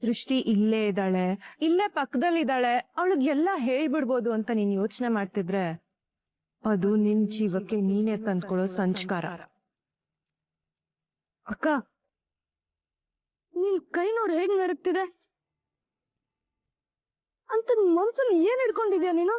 ದೃಷ್ಟಿ ಇಲ್ಲೇ ಇದ್ದಾಳೆ, ಇಲ್ಲೇ ಪಕ್ಕದಲ್ಲಿದ್ದಾಳೆ, ಅವಳಿಗೆಲ್ಲ ಹೇಳ್ಬಿಡ್ಬೋದು ಅಂತ ನೀನ್ ಯೋಚನೆ ಮಾಡ್ತಿದ್ರೆ ಅದು ನಿನ್ ಜೀವಕ್ಕೆ ನೀನೇ ತಂದ್ಕೊಳ್ಳೋ ಸಂಸ್ಕಾರ. ಅಕ್ಕ, ನಿನ್ ಕೈ ನೋಡಿ ಹೇಗ್ ನಡುಕ್ತಿದೆ ಅಂತ ನಿನ್ ಮನ್ಸಲ್ಲಿ ಏನ್ ಹಿಡ್ಕೊಂಡಿದ್ಯಾ ನೀನು?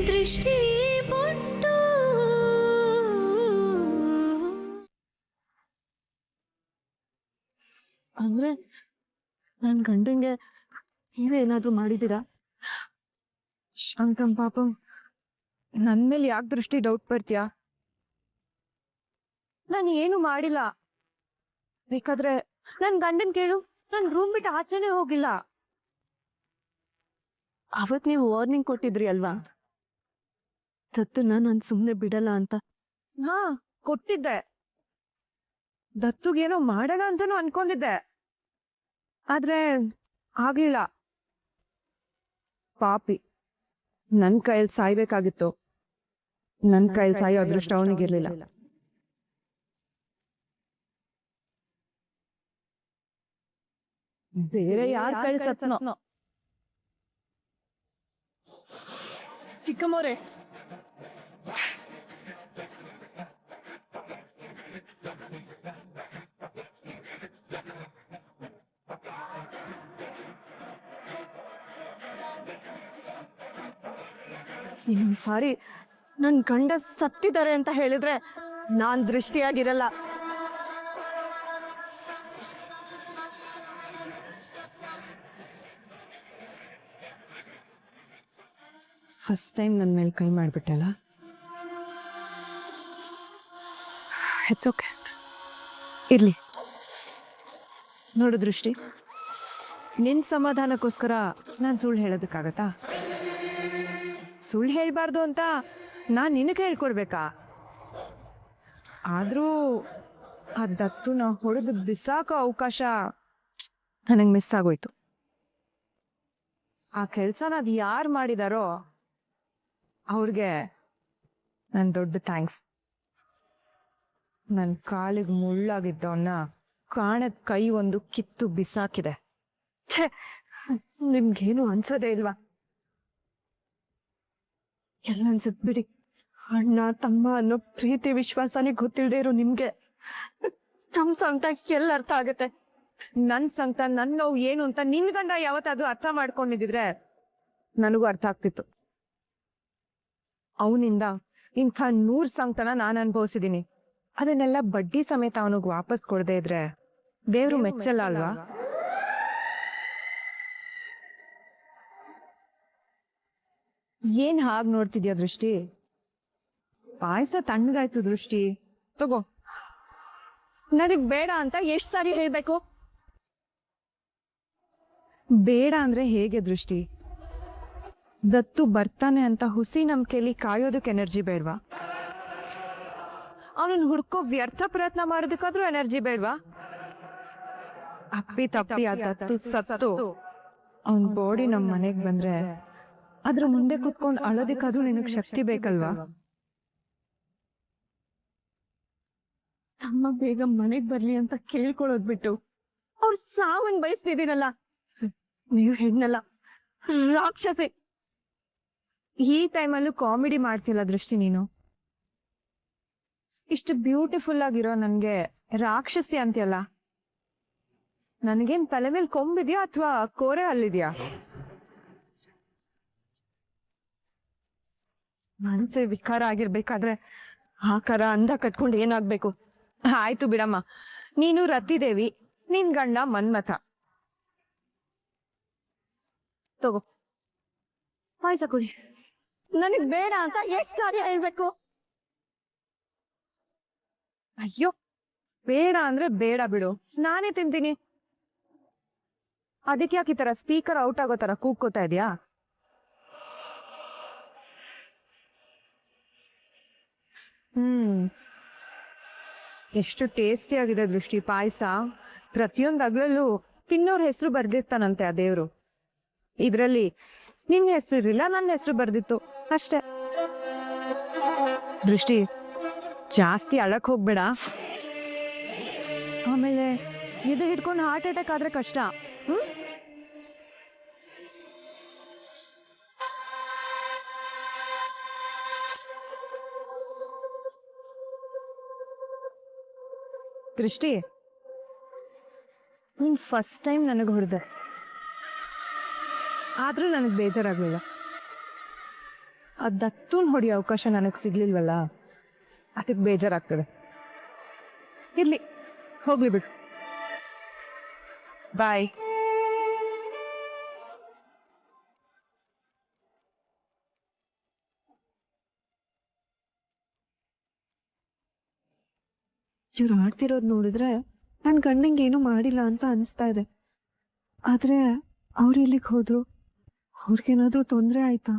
ದೃಷ್ಟಿ ಬೊಟ್ಟು ಅಂದ್ರೆ ನನ್ ಗಂಡಂಗೆ ನೀವೇ ಏನಾದ್ರೂ ಮಾಡಿದೀರಾ? ಶಾಂತಂ ಪಾಪಂ, ನನ್ ಮೇಲೆ ಯಾಕೆ ದೃಷ್ಟಿ ಡೌಟ್ ಬರ್ತೀಯಾ? ನಾನು ಏನು ಮಾಡಿಲ್ಲ. ಬೇಕಾದ್ರೆ ನನ್ ಗಂಡನ್ ಕೇಳು, ನನ್ ರೂಮ್ ಬಿಟ್ಟು ಆಚೆನೆ ಹೋಗಿಲ್ಲ. ಅವತ್ ನೀವು ವಾರ್ನಿಂಗ್ ಕೊಟ್ಟಿದ್ರಿ ಅಲ್ವಾ, ದತ್ತನ್ನ ನಾನ್ ಸುಮ್ನೆ ಬಿಡಲ್ಲ ಅಂತ. ಹಾ, ಕೊಟ್ಟಿದ್ದೆ. ದತ್ತುಗೇನೋ ಮಾಡೋಣ ಅಂತಾನು ಅನ್ಕೊಂಡಿದ್ದೆ, ಆದ್ರೆ ಆಗ್ಲಿಲ್ಲ. ಪಾಪಿ, ನನ್ ಕೈಯಲ್ಲಿ ಸಾಯ್ಬೇಕಾಗಿತ್ತು. ನನ್ ಕೈಯಲ್ಲಿ ಸಾಯೋ ಅದೃಷ್ಟ ಅವನಿಗಿರ್ಲಿಲ್ಲ. ಬೇರೆ ಯಾರ ಕೈಲಿ ಸತ್ನೋ. ಚಿಕ್ಕಮ್ಮವ್ರೆ, ಸಾರಿ, ನನ್ ಗಂಡ ಸತ್ತಿದ್ದಾರೆ ಅಂತ ಹೇಳಿದ್ರೆ ನಾನ್ ದೃಷ್ಟಿಯಾಗಿರಲ್ಲ. ಫಸ್ಟ್ ಟೈಮ್ ನನ್ನ ಮೇಲೆ ಕೈ ಮಾಡಿಬಿಟ್ಟಲ್ಲ. ಇಟ್ಸ್ ಓಕೆ, ಇರ್ಲಿ. ನೋಡು ದೃಷ್ಟಿ, ನಿನ್ನ ಸಮಾಧಾನಕ್ಕೋಸ್ಕರ ನಾನು ಸುಳ್ಳು ಹೇಳೋದಕ್ಕಾಗತ್ತಾ? ಸುಳ್ಳು ಹೇಳಬಾರ್ದು ಅಂತ ನಾನು ನಿನಗೆ ಹೇಳ್ಕೊಡ್ಬೇಕಾ? ಆದರೂ ಆ ದತ್ತುನ ಹೊಡೆದು ಬಿಸಾಕೋ ಅವಕಾಶ ನನಗೆ ಮಿಸ್ ಆಗೋಯ್ತು. ಆ ಕೆಲಸನ ಅದು ಯಾರು ಮಾಡಿದಾರೋ ಅವ್ರಿಗೆ ನನ್ನ ದೊಡ್ಡ ಥ್ಯಾಂಕ್ಸ್. ನನ್ನ ಕಾಲಿಗೆ ಮುಳ್ಳಾಗಿದ್ದವನ್ನ ಕಾಣದ ಕೈ ಒಂದು ಕಿತ್ತು ಬಿಸಾಕಿದೆ. ಛೇ, ನಿಮ್ಗೇನು ಅನ್ಸೋದೇ ಇಲ್ವಾ? ಎಲ್ಲ ಅನ್ಸತ್ ಬಿಡಿ. ಅಣ್ಣ ತಮ್ಮ ಅನ್ನೋ ಪ್ರೀತಿ ವಿಶ್ವಾಸನೇ ಗೊತ್ತಿಲ್ಲದೆ ಇರೋ ನಿಮ್ಗೆ ನಮ್ ಸಂಕಟ ಎಲ್ಲ ಅರ್ಥ ಆಗತ್ತೆ. ನನ್ನ ಸಂಕಟ, ನನ್ನ ನೋವು ಏನು ಅಂತ ನಿನ್ ಗಂಡ ಯಾವತ್ತಾದ್ರೂ ಅರ್ಥ ಮಾಡ್ಕೊಂಡಿದ್ರೆ ನನಗೂ ಅರ್ಥ ಆಗ್ತಿತ್ತು. ಅವನಿಂದ ಇಂಥ 100 ಸಂಕಟನ ನಾನು ಅನುಭವಿಸಿದೀನಿ. ಅದನ್ನೆಲ್ಲ ಬಡ್ಡಿ ಸಮೇತ ಅವನಿಗೆ ವಾಪಸ್ ಕೊಡದೇ ಇದ್ರೆ ದೇವ್ರು ಮೆಚ್ಚಲ್ಲ ಅಲ್ವಾ? ಏನ್ ಹಾಗೆ ನೋಡ್ತಿದ್ಯಾ ದೃಷ್ಟಿ? ಪಾಯಸ ತಣ್ಣಗಾಯ್ತು ದೃಷ್ಟಿ, ತಗೋ. ನನಗ್ ಬೇಡ ಅಂತ ಎಷ್ಟ್ ಸಾರಿ ಹೇಳ್ಬೇಕು? ಬೇಡ ಅಂದ್ರೆ ಹೇಗೆ ದೃಷ್ಟಿ? ದತ್ತು ಬರ್ತಾನೆ ಅಂತ ಹುಸಿ ನಂಬಿಕೆಯಲ್ಲಿ ಕಾಯೋದಕ್ಕೆ ಎನರ್ಜಿ ಬೇಡ್ವಾ? ಅವನನ್ನು ಹುಡ್ಕೋ ವ್ಯರ್ಥ ಪ್ರಯತ್ನ ಮಾಡೋದಕ್ಕಾದ್ರೂ ಎನರ್ಜಿ ಬೇಡ್ವಾ? ಅಪ್ಪಿ ತಪ್ಪಿ ಆ ದತ್ತು ಸತ್ತು ಅವನ್ ಬಾಡಿ ನಮ್ ಮನೆಗ್ ಬಂದ್ರೆ ಅದ್ರ ಮುಂದೆ ಕುತ್ಕೊಂಡು ಅಳೋದಕ್ಕಾದ್ರೂ ನಿನಗ್ ಶಕ್ತಿ ಬೇಕಲ್ವಾ? ತಮ್ಮ ಬೇಗ ಮನೆಗ್ ಬರ್ಲಿ ಅಂತ ಕೇಳ್ಕೊಳ್ಳೋದ್ ಬಿಟ್ಟು ಅವ್ರ ಸಾವನ್ ಬಯಸ್ತಿದ್ದೀರಲ್ಲ. ನೀವು ಹೆಣ್ಣಲ್ಲ, ರಾಕ್ಷಸಿ. ಈ ಟೈಮಲ್ಲೂ ಕಾಮಿಡಿ ಮಾಡ್ತಿಲ್ಲ ದೃಷ್ಟಿ ನೀನು. ಇಷ್ಟು ಬ್ಯೂಟಿಫುಲ್ ಆಗಿರೋ ನನ್ಗೆ ರಾಕ್ಷಸಿ ಅಂತೀಯಲ್ಲ. ನನಗೇನ್ ತಲೆ ಮೇಲೆ ಕೊಂಬಿದ್ಯಾ ಅಥವಾ ಕೋರೆ ಅಲ್ಲಿದ್ಯಾ? ಮನ್ಸೆ ವಿಕಾರ ಆಗಿರ್ಬೇಕಾದ್ರೆ ಆಕಾರ ಅಂದ ಕಟ್ಕೊಂಡು ಏನಾಗ್ಬೇಕು? ಆಯ್ತು ಬಿಡಮ್ಮ, ನೀನು ರತಿದೇವಿ, ನಿನ್ ಗಂಡ ಮನ್ಮಥ. ತಗೋ ಪಾಯಸ ಕುಡಿ. ನನಗ್ ಬೇಡ ಅಂತ ಎಷ್ಟ್ ಸಾರಿ ಹೇಳ್ಬೇಕು? ಅಯ್ಯೋ, ಬೇಡ ಅಂದ್ರೆ ಬೇಡ ಬಿಡು, ನಾನೇ ತಿಂತೀನಿ. ಅದಕ್ಕೆ ಯಾಕೆ ಈ ತರ ಸ್ಪೀಕರ್ ಔಟ್ ಆಗೋ ತರ ಕೂಗ್ಕೋತಾ ಇದ್ಯಾ? ಎಷ್ಟು ಟೇಸ್ಟಿ ಆಗಿದೆ ದೃಷ್ಟಿ ಪಾಯಸ. ಪ್ರತಿಯೊಂದು ಅಗ್ಳಲ್ಲೂ ತಿನ್ನೋರ್ ಹೆಸರು ಬರ್ದಿರ್ತಾನಂತೆ ಆ ದೇವ್ರು. ಇದ್ರಲ್ಲಿ ನಿನ್ ಹೆಸರು ಇರ್ಲಿಲ್ಲ, ನನ್ನ ಹೆಸರು ಬರ್ದಿತ್ತು ಅಷ್ಟೇ. ದೃಷ್ಟಿ, ಜಾಸ್ತಿ ಅಳಕ್ ಹೋಗ್ಬೇಡ. ಆಮೇಲೆ ಇದು ಹಿಡ್ಕೊಂಡು ಹಾರ್ಟ್ ಅಟ್ಯಾಕ್ ಆದ್ರೆ ಕಷ್ಟ. ಹ್ಮ್. ದೃಷ್ಟಿ, ನೀನ್ ಫಸ್ಟ್ ಟೈಮ್ ನನಗೆ ಹೊಡೆದೆ, ಆದ್ರೂ ನನಗೆ ಬೇಜಾರಾಗ್ಲಿಲ್ಲ. ದತ್ತೂನ್ ಹೊಡೆಯೋ ಅವಕಾಶ ನನಗೆ ಸಿಗ್ಲಿಲ್ವಲ್ಲ, ಅದಕ್ಕೆ ಬೇಜಾರಾಗ್ತದೆ. ಇರ್ಲಿ, ಹೋಗ್ಲಿ ಬಿಡು. ಬಾಯ್. ಇವ್ರು ಆಡ್ತಿರೋದು ನೋಡಿದ್ರೆ ನನ್ನ ಗಂಡಂಗೆ ಏನೂ ಮಾಡಿಲ್ಲ ಅಂತ ಅನಿಸ್ತಾ ಇದೆ. ಆದರೆ ಅವ್ರು ಎಲ್ಲಿಗೆ ಹೋದ್ರು? ಅವ್ರಿಗೇನಾದರೂ ತೊಂದರೆ ಆಯ್ತಾ?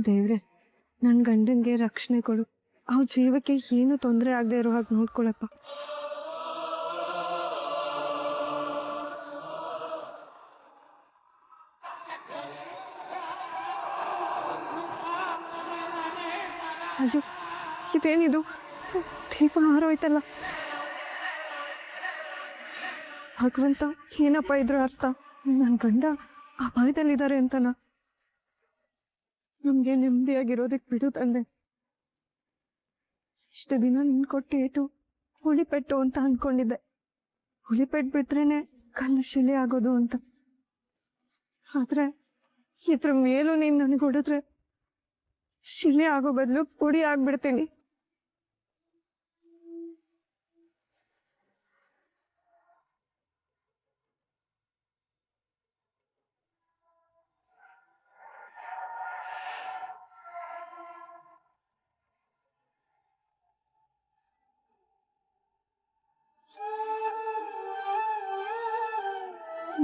ದೇವ್ರೆ, ನನ್ನ ಗಂಡಂಗೆ ರಕ್ಷಣೆ ಕೊಡು. ಅವ್ರ ಜೀವಕ್ಕೆ ಏನು ತೊಂದರೆ ಆಗದೆ ಇರೋ ಹಾಗೆ ನೋಡ್ಕೊಳಪ್ಪ. ಅಯ್ಯೋ, ಇದೇನಿದು? ದೀಪ ಹಾರೋಯ್ತಲ್ಲ. ಭಗವಂತ, ಏನಪ್ಪ ಇದ್ರ ಅರ್ಥ? ನನ್ನ ಗಂಡ ಅಪಾಯದಲ್ಲಿದ್ದಾರೆ ಅಂತನಾ? ನಮ್ಗೆ ನೆಮ್ಮದಿಯಾಗಿರೋದಕ್ಕೆ ಬಿಡು ತಂದೆ. ಇಷ್ಟು ದಿನ ನಿನ್ ಕೊಟ್ಟು ಏಟು ಹುಳಿಪೆಟ್ಟು ಅಂತ ಅನ್ಕೊಂಡಿದ್ದೆ. ಹುಳಿಪೆಟ್ಟು ಬಿಟ್ರೇನೆ ಕಲ್ಲು ಶಿಲೆ ಆಗೋದು ಅಂತ. ಆದ್ರೆ ಇದ್ರ ಮೇಲೂ ನೀನ್ ನನಗೆ ಹೊಡೆದ್ರೆ ಶಿಲೆ ಆಗೋ ಬದಲು ಪುಡಿ ಆಗ್ಬಿಡ್ತೀನಿ.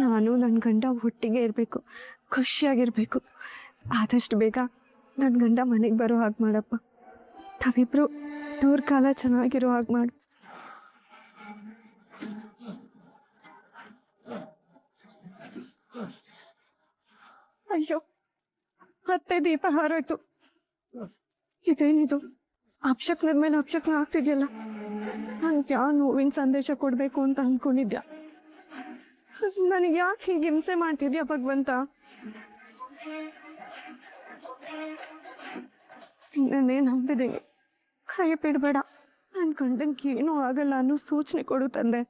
ನಾನು ನನ್ನ ಗಂಡ ಒಟ್ಟಿಗೆ ಇರಬೇಕು, ಖುಷಿಯಾಗಿರ್ಬೇಕು. ಆದಷ್ಟು ಬೇಗ ನನ್ನ ಗಂಡ ಮನೆಗೆ ಬರೋ ಹಾಗೆ ಮಾಡಪ್ಪ. ನಾವಿಬ್ರು ದೂರ ಕಾಲ ಚೆನ್ನಾಗಿರೋ ಹಾಗೆ ಮಾಡು. ಅಯ್ಯೋ, ಮತ್ತೆ ದೀಪ ಹಾರೋಯ್ತು. ಇದೇನಿದು? ಅಪಶಕ್ನದ ಮೇಲೆ ಅಪಶಕ್ನ ಆಗ್ತಿದ್ಯಲ್ಲ. ನನ್ಗೆ ಯಾವ ನೋವಿನ ಸಂದೇಶ ಕೊಡಬೇಕು ಅಂತ ಅಂದ್ಕೊಂಡಿದ್ಯಾ? ನನಗೆ ಯಾಕೆ ಹೀಗೆ ಹಿಂಸೆ ಮಾಡ್ತಿದ್ಯಾ ಭಗವಂತ? ನನ್ನೇ ನಂಬಿದ್ದೀನಿ, ಕೈ ಬಿಡಬೇಡ. ನನ್ನ ಗಂಡಂಗೆ ಏನೂ ಆಗಲ್ಲ ಅನ್ನೋ ಸೂಚನೆ ಕೊಡು ತಂದೆ.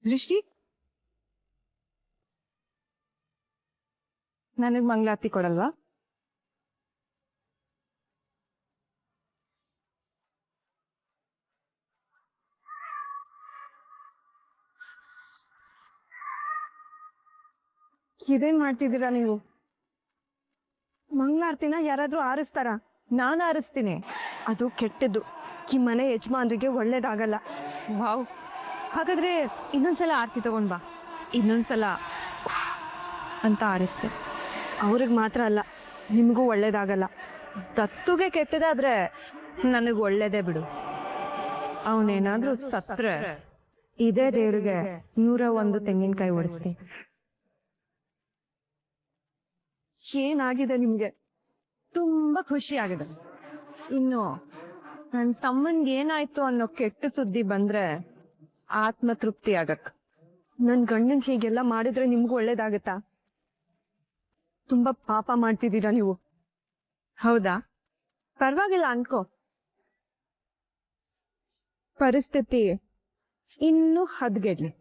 ದೃಷ್ಟಿ, ನನಗೆ ಮಂಗಳಾರತಿ ಕೊಡಲ್ವಾ? ಇದೇನ್ ಮಾಡ್ತಿದ್ದೀರಾ ನೀವು? ಮಂಗಳಾರತಿನ ಯಾರಾದ್ರೂ ಆರಿಸ್ತಾರ? ನಾನು ಆರಿಸ್ತೀನಿ. ಅದು ಕೆಟ್ಟದ್ದು. ಈ ಮನೆ ಯಜಮಾನ್ರಿಗೆ ಒಳ್ಳೇದಾಗಲ್ಲ. ವಾವ್, ಹಾಗಾದ್ರೆ ಇನ್ನೊಂದ್ಸಲ ಆರತಿ ತಗೊಂಡ್ ಬಾ. ಇನ್ನೊಂದ್ಸಲ ಅಂತ ಆರಿಸ್ತೆ. ಅವ್ರಿಗೆ ಮಾತ್ರ ಅಲ್ಲ, ನಿಮಗೂ ಒಳ್ಳೇದಾಗಲ್ಲ. ದತ್ತುಗೆ ಕೆಟ್ಟದಾದ್ರೆ ನನಗೆ ಒಳ್ಳೇದೇ ಬಿಡು. ಅವನೇನಾದ್ರೂ ಸತ್ರೆ ಇದೇ ದೇವ್ರಿಗೆ 101 ತೆಂಗಿನಕಾಯಿ ಓಡಿಸ್ತೀನಿ. ಏನಾಗಿದೆ ನಿಮ್ಗೆ? ತುಂಬಾ ಖುಷಿ ಆಗಿದೆ. ಇನ್ನು ನನ್ನ ತಮ್ಮನ್ಗೆ ಏನಾಯ್ತು ಅನ್ನೋ ಕೆಟ್ಟ ಸುದ್ದಿ ಬಂದ್ರೆ ಆತ್ಮ ತೃಪ್ತಿ ಆಗಕ್. ನನ್ ಗಂಡನ್ ಹೀಗೆಲ್ಲ ಮಾಡಿದ್ರೆ ನಿಮ್ಗೂ ಒಳ್ಳೇದಾಗತ್ತಾ? ತುಂಬಾ ಪಾಪ ಮಾಡ್ತಿದ್ದೀರಾ ನೀವು. ಹೌದಾ? ಪರವಾಗಿಲ್ಲ ಅನ್ಕೋ. ಪರಿಸ್ಥಿತಿ ಇನ್ನೂ ಹದ್ಗೆಡ್ಲಿ.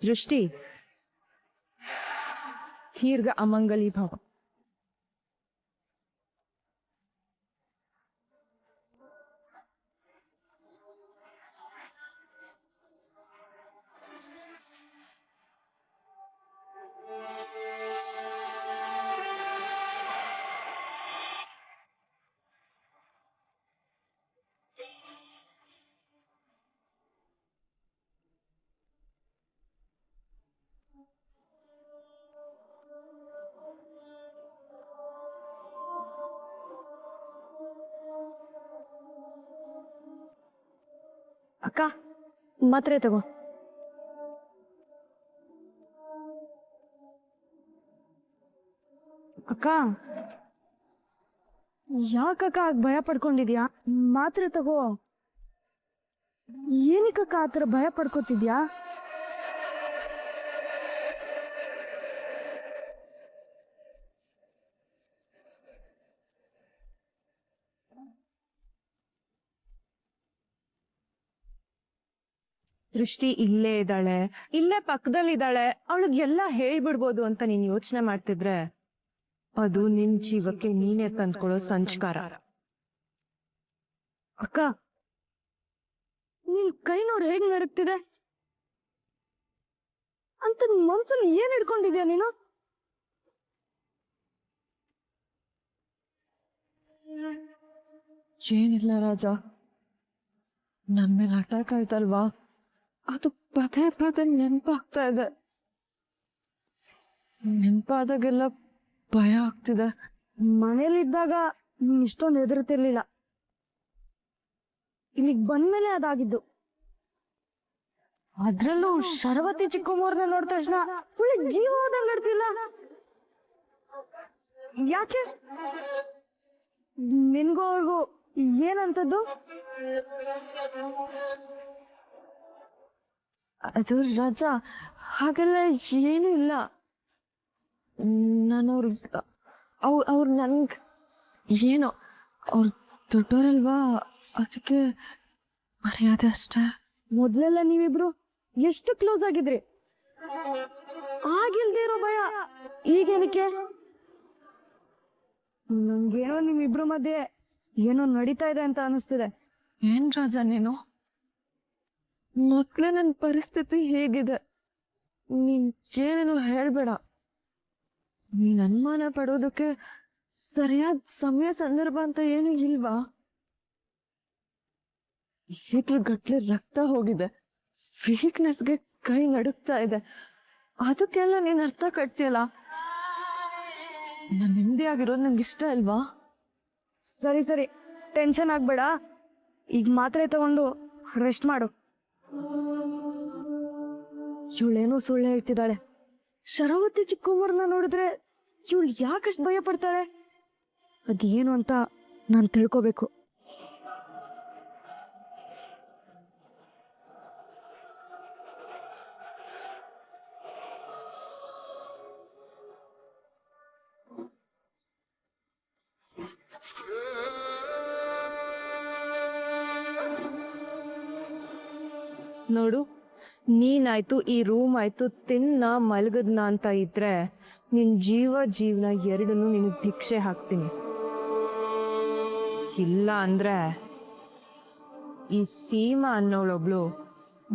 ದೃಷ್ಟಿ, ದೀರ್ಘ ಅಮಂಗಲಿ ಭವ. ಅಕ್ಕ, ಮಾತ್ರೆ ತಗೋ. ಅಕ್ಕ, ಯಾಕಕ್ಕ ಭಯ ಪಡ್ಕೊಂಡಿದ್ಯಾ? ಮಾತ್ರೆ ತಗೋ. ಏನಕ್ಕಕ್ಕ ಆತರ ಭಯ ಪಡ್ಕೋತಿದ್ಯಾ? ದೃಷ್ಟಿ ಇಲ್ಲೇ ಇದ್ದಾಳೆ, ಇಲ್ಲೇ ಪಕ್ಕದಲ್ಲಿದ್ದಾಳೆ, ಅವಳಿಗೆಲ್ಲ ಹೇಳ್ಬಿಡ್ಬೋದು ಅಂತ ನೀನ್ ಯೋಚನೆ ಮಾಡ್ತಿದ್ರೆ ಅದು ನಿನ್ ಜೀವಕ್ಕೆ ನೀನೇ ತಂದ್ಕೊಳೋ ಸಂಸ್ಕಾರ. ಅಕ್ಕ, ನಿನ್ ಕೈ ನೋಡಿ ಹೇಗ್ ನಡುಕ್ತಿದೆ ಅಂತ ನಿನ್ ಮನ್ಸಲ್ಲಿ ಏನ್ ಹಿಡ್ಕೊಂಡಿದ್ಯಾ ನೀನು? ಏನಿಲ್ಲ ರಾಜ, ನನ್ ಮೇಲೆ ಅಟ್ಯಾಕ್ ಆಯ್ತಲ್ವಾ, ಅದು ಪದೇ ಪದೇ ನೆನ್ಪಾಗ್ತಾ ಇದೆ. ನೆನ್ಪಾದಾಗೆಲ್ಲ ಭಯ ಆಗ್ತಿದೆ. ಮನೇಲಿದ್ದಾಗ ನೀನ್ ಇಷ್ಟೊಂದು ಹೆದರ್ತಿರ್ಲಿಲ್ಲ, ಇಲ್ಲಿಗ್ ಬಂದ್ಮೇಲೆ ಅದಾಗಿದ್ದು. ಅದ್ರಲ್ಲೂ ಶರವತಿ ಚಿಕ್ಕಮ್ಮವ್ರನ್ನ ನೋಡಿದ ತಕ್ಷಣ ಒಳ್ಳೆ ಜೀವ ಹೋದಂಗ್ ನಡ್ತಿಲ್ಲ. ಯಾಕೆ? ನಿನ್ಗೂ ಅವ್ರಿಗೂ ಏನಂತದ್ದು? ಅದು ರಾಜ, ಹಾಗೆಲ್ಲ ಏನೂ ಇಲ್ಲ. ನಾನು ಅವ್ರು ನನ್ಗೆ ಏನೋ, ಅವ್ರು ದೊಡ್ಡವರಲ್ವಾ, ಅದಕ್ಕೆ ಮರ್ಯಾದೆ ಅಷ್ಟೇ. ಮೊದ್ಲೆಲ್ಲ ನೀವಿಬ್ರು ಎಷ್ಟು ಕ್ಲೋಸ್ ಆಗಿದ್ರಿ, ಆಗಿಲ್ದೇ ಇರೋ ಭಯ ಈಗೇನಕ್ಕೆ? ನಂಗೇನೋ ನಿಮ್ಮಿಬ್ರು ಮಧ್ಯೆ ಏನೋ ನಡೀತಾ ಇದೆ ಅಂತ ಅನಿಸ್ತಿದೆ. ಏನ್ ರಾಜ ನೀನು? ಮೊದ್ಲೇ ನನ್ನ ಪರಿಸ್ಥಿತಿ ಹೇಗಿದೆ, ನೀನ್ ಏನೇನು ಹೇಳ್ಬೇಡ. ನೀನ್ ಅನುಮಾನ ಪಡೋದಕ್ಕೆ ಸರಿಯಾದ ಸಮಯ ಸಂದರ್ಭ ಅಂತ ಏನು ಇಲ್ವಾ? ಗಟ್ಲೆ ರಕ್ತ ಹೋಗಿದೆ, ವೀಕ್ನೆಸ್ಗೆ ಕೈ ನಡುಕ್ತಾ ಇದೆ, ಅದಕ್ಕೆಲ್ಲ ನೀನ್ ಅರ್ಥ ಕಟ್ತಿಯಲ್ಲ. ನಾನು ನೆಮ್ಮದಿ ಆಗಿರೋದು ನಂಗೆ ಇಷ್ಟ ಅಲ್ವಾ? ಸರಿ ಸರಿ, ಟೆನ್ಷನ್ ಆಗ್ಬೇಡ. ಈಗ ಮಾತ್ರೆ ತಗೊಂಡು ರೆಸ್ಟ್ ಮಾಡು. ಇವಳೇನೋ ಸುಳ್ಳು ಹೇಳ್ತಿದ್ದಾಳೆ. ಶರಾವತಿ ಚಿಕ್ಕಮ್ಮವ್ರನ್ನ ನೋಡಿದ್ರೆ ಇವಳು ಯಾಕಷ್ಟು ಭಯ ಪಡ್ತಾಳೆ? ಅದೇನು ಅಂತ ನಾನು ತಿಳ್ಕೋಬೇಕು. ನೋಡು, ನೀನಾಯ್ತು, ಈ ರೂಮ್ ಆಯ್ತು, ತಿನ್ನ ಮಲಗದ್ನ ಅಂತ ಇದ್ರೆ ನಿನ್ ಜೀವನ ಎರಡನ್ನೂ ನಿನಗೆ ಭಿಕ್ಷೆ ಹಾಕ್ತೀನಿ. ಇಲ್ಲ ಅಂದ್ರೆ ಈ ಸೀಮಾ ಅನ್ನೋಳೊಬ್ಳು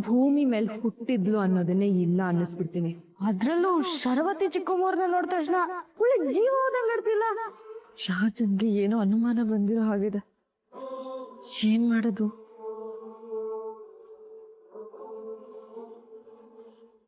ಭೂಮಿ ಮೇಲೆ ಹುಟ್ಟಿದ್ಲು ಅನ್ನೋದನ್ನೇ ಇಲ್ಲ ಅನ್ನಿಸ್ಬಿಡ್ತೀನಿ. ಅದ್ರಲ್ಲೂ ಶರವತಿ ಚಿಕ್ಕಮ್ಮವ್ರನ್ನ ನೋಡಿದ ತಕ್ಷಣ ಒಳ್ಳೆ ಜೀವ ಹೋದಂಗ್ ನಡ್ತಿಲ್ಲ. ರಾಜನ್ಗೆ ಏನೋ ಅನುಮಾನ ಬಂದಿರೋ ಹಾಗಿದೆ. ಏನ್ ಮಾಡೋದು?